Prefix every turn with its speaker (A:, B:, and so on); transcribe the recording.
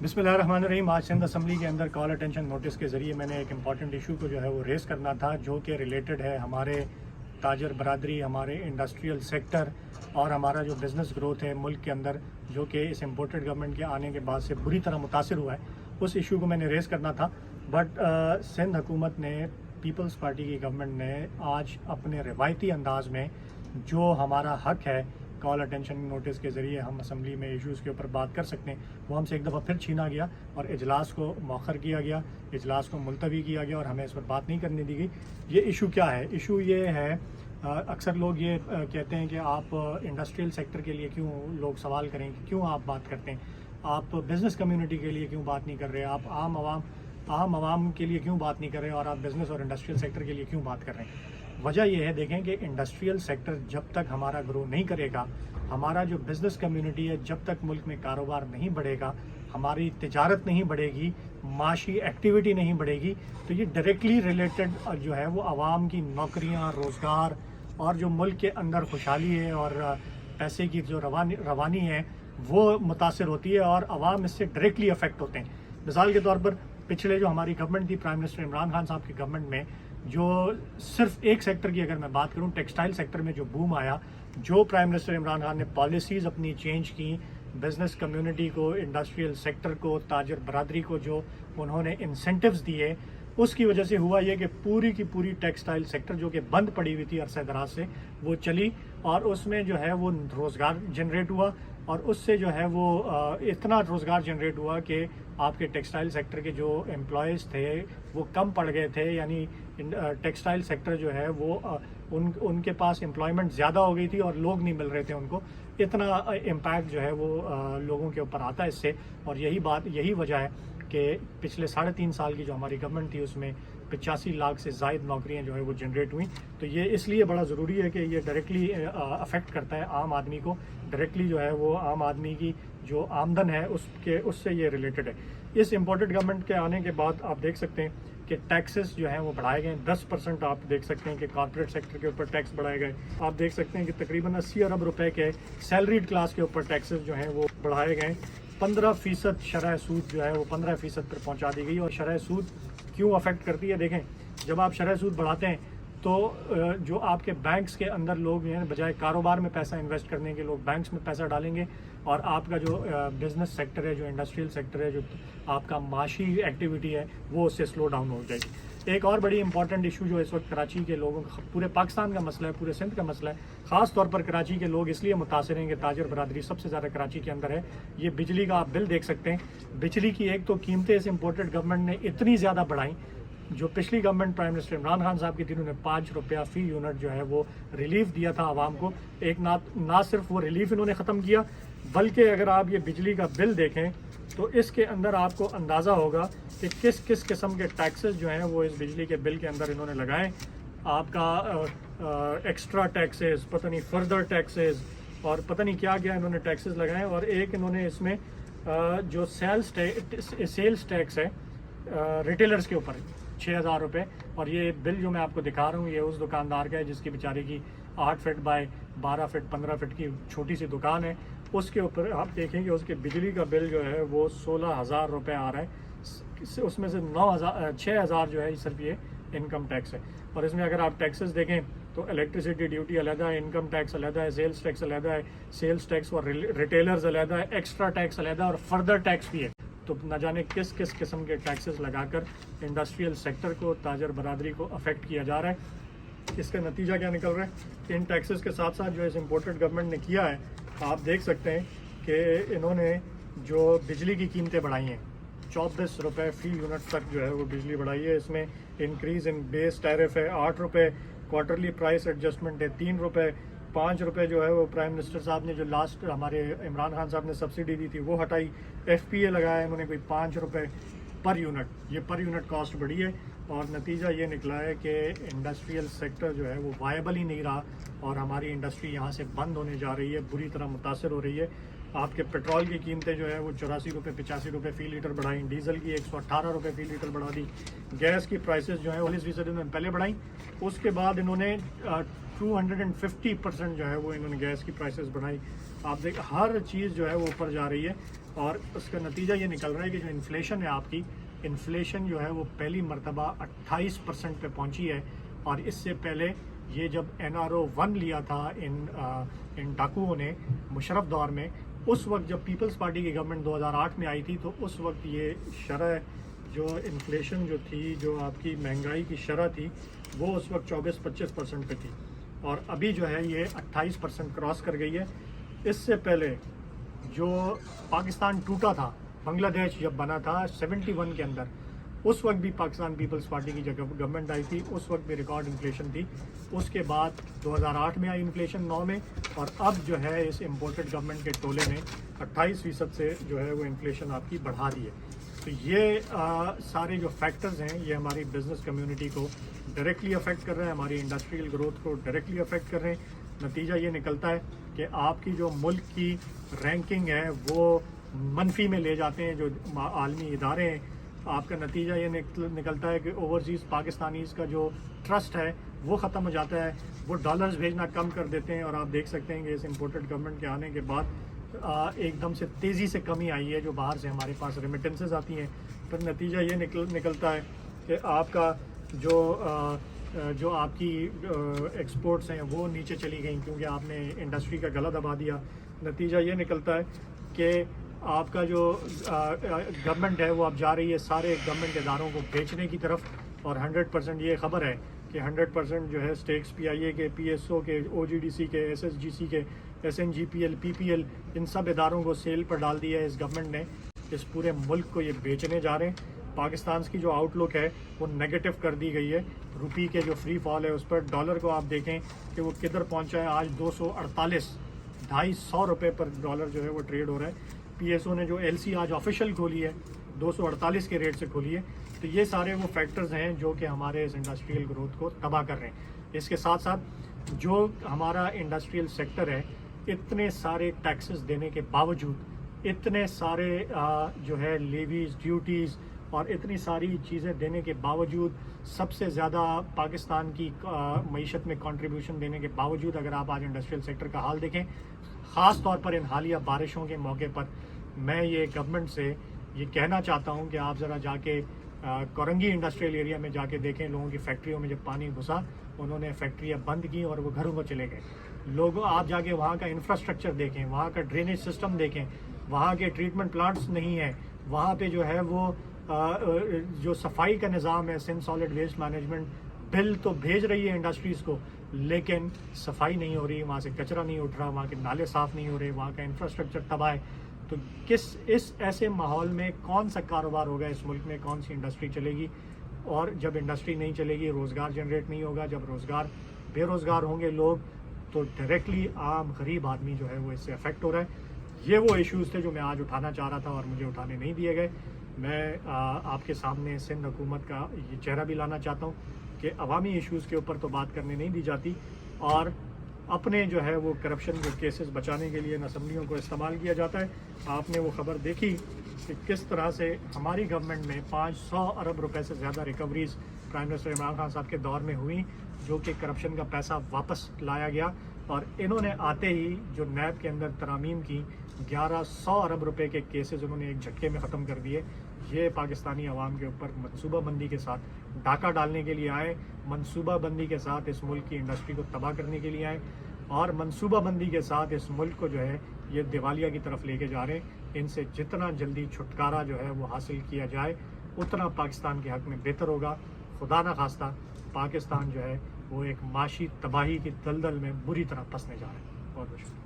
A: बिस्मिल्लाहिर्रहमानिर्रहीम। आज सिंध असम्बली के अंदर कॉल अटेंशन नोटिस के ज़रिए मैंने एक इम्पॉर्टेंट इशू को जो है वो रेज़ करना था, जो कि रिलेटेड है हमारे ताजर बरादरी, हमारे इंडस्ट्रियल सेक्टर और हमारा जो बिज़नेस ग्रोथ है मुल्क के अंदर, जो कि इस इम्पोर्टेड गवर्नमेंट के आने के बाद से बुरी तरह मुतासिर हुआ है। उस इशू को मैंने रेज़ करना था, बट सिंध हुकूमत ने, पीपल्स पार्टी की गवर्नमेंट ने आज अपने रिवायती अंदाज में जो हमारा हक है कॉल अटेंशन नोटिस के ज़रिए हम असम्बली में इश्यूज़ के ऊपर बात कर सकते हैं, वो हमसे एक दफ़ा फिर छीना गया और इजलास को मौखर किया गया, इजलास को मुलतवी किया गया और हमें इस पर बात नहीं करने दी गई। ये इशू क्या है? इशू ये है, अक्सर लोग ये कहते हैं कि आप इंडस्ट्रियल सेक्टर के लिए क्यों, लोग सवाल करें कि क्यों आप बात करते हैं, आप बिज़नेस कम्युनिटी के लिए क्यों बात नहीं कर रहे, आप आम आवाम के लिए क्यों बात नहीं कर रहे और आप बिज़नेस और इंडस्ट्रियल सेक्टर के लिए क्यों बात कर रहे हैं। वजह यह है, देखें कि इंडस्ट्रियल सेक्टर जब तक हमारा ग्रो नहीं करेगा, हमारा जो बिज़नेस कम्युनिटी है जब तक मुल्क में कारोबार नहीं बढ़ेगा, हमारी तिजारत नहीं बढ़ेगी, माशी एक्टिविटी नहीं बढ़ेगी, तो ये डायरेक्टली रिलेटेड जो है वो आवाम की नौकरियां, रोज़गार और जो मुल्क के अंदर खुशहाली है और पैसे की जो रवानी है वो मुतासर होती है और आवाम इससे डायरेक्टली अफेक्ट होते हैं। मिसाल के तौर पर पिछले जो हमारी गवर्नमेंट थी, प्राइम मिनिस्टर इमरान खान साहब की गवर्नमेंट में, जो सिर्फ एक सेक्टर की अगर मैं बात करूं, टेक्सटाइल सेक्टर में जो बूम आया, जो प्राइम मिनिस्टर इमरान खान ने पॉलिसीज़ अपनी चेंज की, बिज़नेस कम्युनिटी को, इंडस्ट्रियल सेक्टर को, ताजर बरादरी को जो उन्होंने इंसेंटिव्स दिए, उसकी वजह से हुआ ये कि पूरी की पूरी टेक्सटाइल सेक्टर जो कि बंद पड़ी हुई थी अरसे दराज से, वो चली और उसमें जो है वो रोज़गार जनरेट हुआ और उससे जो है वो इतना रोज़गार जनरेट हुआ कि आपके टेक्सटाइल सेक्टर के जो एम्प्लॉयज़ थे वो कम पड़ गए थे, यानी टेक्सटाइल सेक्टर जो है वो उनके पास एम्प्लॉयमेंट ज़्यादा हो गई थी और लोग नहीं मिल रहे थे उनको। इतना इम्पैक्ट जो है वो लोगों के ऊपर आता है इससे, और यही वजह है कि पिछले 3.5 साल की जो हमारी गवर्नमेंट थी उसमें 85 लाख से ज़ायद नौकरियां जो है वो जनरेट हुई। तो ये इसलिए बड़ा ज़रूरी है कि ये डायरेक्टली अफेक्ट करता है आम आदमी को, डायरेक्टली जो है वो आम आदमी की जो आमदन है उससे ये रिलेटेड है। इस इम्पोर्टेड गवर्नमेंट के आने के बाद आप देख सकते हैं कि टैक्सेस जो हैं वो बढ़ाए गए। 10% आप देख सकते हैं कि कॉर्पोरेट सेक्टर के ऊपर टैक्स बढ़ाए गए। आप देख सकते हैं कि तकरीबन 80 अरब रुपए के सैलरीड क्लास के ऊपर टैक्सेस जो हैं वो बढ़ाए गए। 15% शरह सूद जो है वो 15% पर पहुंचा दी गई। और शरह सूद क्यों अफेक्ट करती है? देखें, जब आप शरह सूद बढ़ाते हैं तो जो आपके बैंक्स के अंदर लोग हैं, बजाय कारोबार में पैसा इन्वेस्ट करने के, लोग बैंक्स में पैसा डालेंगे और आपका जो बिज़नेस सेक्टर है, जो इंडस्ट्रियल सेक्टर है, जो आपका माशी एक्टिविटी है, वो उससे स्लो डाउन हो जाएगी। एक और बड़ी इंपॉर्टेंट इशू जो इस वक्त कराची के लोगों का, पूरे पाकिस्तान का मसला है, पूरे सिंध का मसला है, ख़ास तौर पर कराची के लोग इसलिए मुतासर हैं कि ताजर बरादरी सबसे ज़्यादा कराची के अंदर है। ये बिजली का आप बिल देख सकते हैं। बिजली की एक तो कीमतें इस इम्पोर्टेड गवर्नमेंट ने इतनी ज़्यादा बढ़ाई, जो पिछली government prime minister Imran Khan साहब की थी, उन्होंने 5 रुपया फ़ी यूनिट जो है वो रिलीफ दिया था आवाम को। एक ना सिर्फ वो रिलीफ इन्होंने ख़त्म किया, बल्कि अगर आप ये बिजली का बिल देखें तो इसके अंदर आपको अंदाज़ा होगा कि किस किस किस्म के टैक्सेस जो हैं वो इस बिजली के बिल के अंदर इन्होंने लगाए। आपका एक्स्ट्रा टैक्सेस, पता नहीं फर्दर टैक्सेस और पता नहीं क्या क्या इन्होंने टैक्सेस लगाए। और एक इन्होंने इसमें जो सेल्स टैक्स है रिटेलर्स के ऊपर 6,000 रुपये। और ये बिल जो मैं आपको दिखा रहा हूँ, ये उस दुकानदार का है जिसकी बेचारे की 8 फीट बाय 12 फीट 15 फीट की छोटी सी दुकान है। उसके ऊपर आप देखेंगे उसके बिजली का बिल जो है वो 16,000 रुपये आ रहा है। उसमें से 6,000 जो है सिर्फ ये इनकम टैक्स है। और इसमें अगर आप टैक्सेस देखें तो इलेक्ट्रिसिटी ड्यूटी अलग है, इनकम टैक्स अलग है, सेल्स टैक्स अलग है, सेल्स टैक्स और रिटेलर्स अलग है, एक्स्ट्रा टैक्स अलग है और फर्दर टैक्स भी है। तो न जाने किस किस किस्म के टैक्सेस लगाकर इंडस्ट्रियल सेक्टर को, ताजर बरादरी को अफेक्ट किया जा रहा है। इसका नतीजा क्या निकल रहा है? इन टैक्सेस के साथ साथ जो इस इम्पोर्टेड गवर्नमेंट ने किया है, आप देख सकते हैं कि इन्होंने जो बिजली की कीमतें बढ़ाई हैं, 24 रुपये फ़ी यूनिट तक जो है वो बिजली बढ़ाई है। इसमें इंक्रीज़ इन बेस टैरिफ है 8 रुपये, क्वार्टरली प्राइस एडजस्टमेंट है 3 रुपये, 5 रुपये जो है वो प्राइम मिनिस्टर साहब ने जो लास्ट हमारे इमरान खान साहब ने सब्सिडी दी थी वो हटाई। FPA लगाया इन्होंने कोई 5 रुपये पर यूनिट, ये पर यूनिट कॉस्ट बढ़ी है। और नतीजा ये निकला है कि इंडस्ट्रियल सेक्टर जो है वो वायबल ही नहीं रहा और हमारी इंडस्ट्री यहाँ से बंद होने जा रही है, बुरी तरह मुतासर हो रही है। आपके पेट्रोल की कीमतें जो है वो 84 रुपये 85 रुपये फ़ी लीटर बढ़ाई, डीजल की 118 रुपये फ़ी लीटर बढ़ा दी, गैस की प्राइसेस जो है 40% इन्होंने पहले बढ़ाई, उसके बाद इन्होंने 250% जो है वो इन्होंने गैस की प्राइसेस बढ़ाई। आप देख हर चीज़ जो है वो ऊपर जा रही है। اور اس کا نتیجہ یہ نکل رہا ہے کہ جو انفلیشن ہے آپ کی، انفلیشن جو ہے وہ پہلی مرتبہ 28% پہ پہنچی ہے. اور اس سے پہلے یہ جب NRO-1 لیا تھا ان ڈاکوؤں نے مشرف دور میں، اس وقت جب پیپلز پارٹی کی گورنمنٹ 2008 میں آئی تھی تو اس وقت یہ شرح جو انفلیشن جو تھی، جو آپ کی مہنگائی کی شرح تھی، وہ اس وقت 24-25% پہ تھی، اور ابھی جو ہے یہ 28% کراس کر گئی ہے. اس سے پہلے جو پاکستان ٹوٹا تھا، بنگلہ دیش جب بنا تھا 71 کے اندر، اس وقت بھی پاکستان پیپلز پارٹی کی جب گورنمنٹ آئی تھی اس وقت بھی ریکارڈ انفلیشن تھی. اس کے بعد 2008 میں آئی انفلیشن 9 میں، اور اب جو ہے اس امپورٹڈ گورنمنٹ کے ٹولے نے 28% سے جو ہے وہ انفلیشن آپ کی بڑھا دی ہے. تو یہ سارے جو فیکٹرز ہیں یہ ہماری بزنس کمیونٹی کو ڈائریکٹلی افیکٹ کر رہے ہیں، ہماری انڈسٹریل گروتھ کو ڈائریکٹلی افیکٹ کر رہے ہیں. نتیجہ یہ نکلتا ہے کہ آپ کی جو ملک کی رینکنگ ہے وہ منفی میں لے جاتے ہیں جو عالمی ادارے ہیں. آپ کا نتیجہ یہ نکلتا ہے کہ اوورسیز پاکستانیز کا جو ٹرسٹ ہے وہ ختم ہو جاتا ہے، وہ ڈالرز بھیجنا کم کر دیتے ہیں. اور آپ دیکھ سکتے ہیں کہ اس امپورٹڈ گورنمنٹ کے آنے کے بعد ایک دم سے تیزی سے کمی آئی ہے جو باہر سے ہمارے پاس ریمیٹنسز آتی ہیں. پھر نتیجہ یہ نکلتا ہے کہ آپ کا جو آپ کی ایکسپورٹس ہیں وہ نیچے چلی گئیں کیونکہ آپ نے انڈسٹری کا گلا دبا دیا. نتیجہ یہ نکلتا ہے کہ آپ کا جو گورنمنٹ ہے وہ اب جا رہی ہے سارے گورنمنٹ اداروں کو بیچنے کی طرف، اور 100% یہ خبر ہے کہ 100% جو ہے اسٹیکس PIA کے، PSO کے، OGDC کے، SSGC کے، SNGPL، PPL، ان سب اداروں کو سیل پر ڈال دیا ہے اس گورنمنٹ نے. اس پورے ملک کو یہ بیچنے جا رہے ہیں. پاکستان کی جو آؤٹ لک ہے وہ نیگیٹو کر دی گئی ہے. روپی کے جو فری فال ہے اس پر، ڈالر کو آپ دیکھیں کہ وہ کدھر پہنچا ہے. آج 248 250 روپے پر ڈالر جو ہے وہ ٹریڈ ہو رہا ہے. PSO نے جو LC آج آفیشیل کھولی ہے 248 کے ریٹ سے کھولی ہے. تو یہ سارے وہ فیکٹرز ہیں جو کہ ہمارے اس انڈسٹریل گروتھ کو تباہ کر رہے ہیں. اس کے ساتھ ساتھ جو ہمارا انڈسٹریل سیکٹر ہے، اتنے سارے ٹیکسز دینے کے باوجود، اتنے سارے جو ہے لیویز، ڈیوٹیز اور اتنی ساری چیزیں دینے کے باوجود، سب سے زیادہ پاکستان کی معیشت میں کنٹریبیوشن دینے کے باوجود، اگر آپ آج انڈسٹریل سیکٹر کا حال دیکھیں، خاص طور پر ان حالیہ بارشوں کے موقع پر، میں یہ گورنمنٹ سے یہ کہنا چاہتا ہوں کہ آپ ذرا جا کے کورنگی انڈسٹریل ایریا میں جا کے دیکھیں. لوگوں کی فیکٹریوں میں جب پانی گھسا انہوں نے فیکٹریاں بند کی اور وہ گھروں کو چلے گئے. لوگوں آپ جا کے وہاں کا انفراسٹرکچر دیکھیں، وہاں کا ڈرینیج سسٹم دیکھیں، وہاں کے ٹریٹمنٹ پلانٹس نہیں ہیں، وہاں پہ جو ہے وہ جو صفائی کا نظام ہے، سندھ سالڈ ویسٹ مینجمنٹ بل تو بھیج رہی ہے انڈسٹریز کو، لیکن صفائی نہیں ہو رہی، وہاں سے کچرا نہیں اٹھ رہا، وہاں کے نالے صاف نہیں ہو رہے، وہاں کا انفراسٹرکچر تباہ ہے. تو اس ایسے ماحول میں کون سا کاروبار ہوگا اس ملک میں، کون سی انڈسٹری چلے گی؟ اور جب انڈسٹری نہیں چلے گی، روزگار جنریٹ نہیں ہوگا. جب بے روزگار ہوں گے لوگ تو ڈائریکٹلی عام غریب آدمی جو ہے وہ اس سے افیکٹ ہو رہا ہے. یہ وہ ایشوز تھے جو میں آج اٹھانا چاہ رہا تھا اور مجھے اٹھانے نہیں دیے گئے. میں آپ کے سامنے سندھ حکومت کا یہ چہرہ بھی لانا چاہتا ہوں کہ عوامی ایشوز کے اوپر تو بات کرنے نہیں دی جاتی، اور اپنے جو ہے وہ کرپشن کے کیسز بچانے کے لیے اسمبلیوں کو استعمال کیا جاتا ہے. آپ نے وہ خبر دیکھی کہ کس طرح سے ہماری گورنمنٹ میں 500 ارب روپے سے زیادہ recoveries prime minister Imran Khan صاحب کے دور میں ہوئی، جو کہ کرپشن کا پیسہ واپس لایا گیا. اور انہوں نے آتے ہی جو نیب کے اندر ترامیم کی، 1100 ارب روپے کے کیسز انہوں نے ایک جھٹکے میں ختم کر دیے. یہ پاکستانی عوام کے اوپر منصوبہ بندی کے ساتھ ڈاکہ ڈالنے کے لیے آئے، منصوبہ بندی کے ساتھ اس ملک کی انڈسٹری کو تباہ کرنے کے لیے آئے، اور منصوبہ بندی کے ساتھ اس ملک کو جو ہے یہ دیوالیہ کی طرف لے کے جا رہے ہیں. ان سے جتنا جلدی چھٹکارا جو ہے وہ حاصل کیا جائے اتنا پاکستان کے حق میں بہتر ہوگا. خدا نہ خواستہ پاکستان جو ہے وہ ایک معاشی تباہی کی دلدل میں بری طرح پھنسنے جا رہا ہے. بہت بہت شکریہ.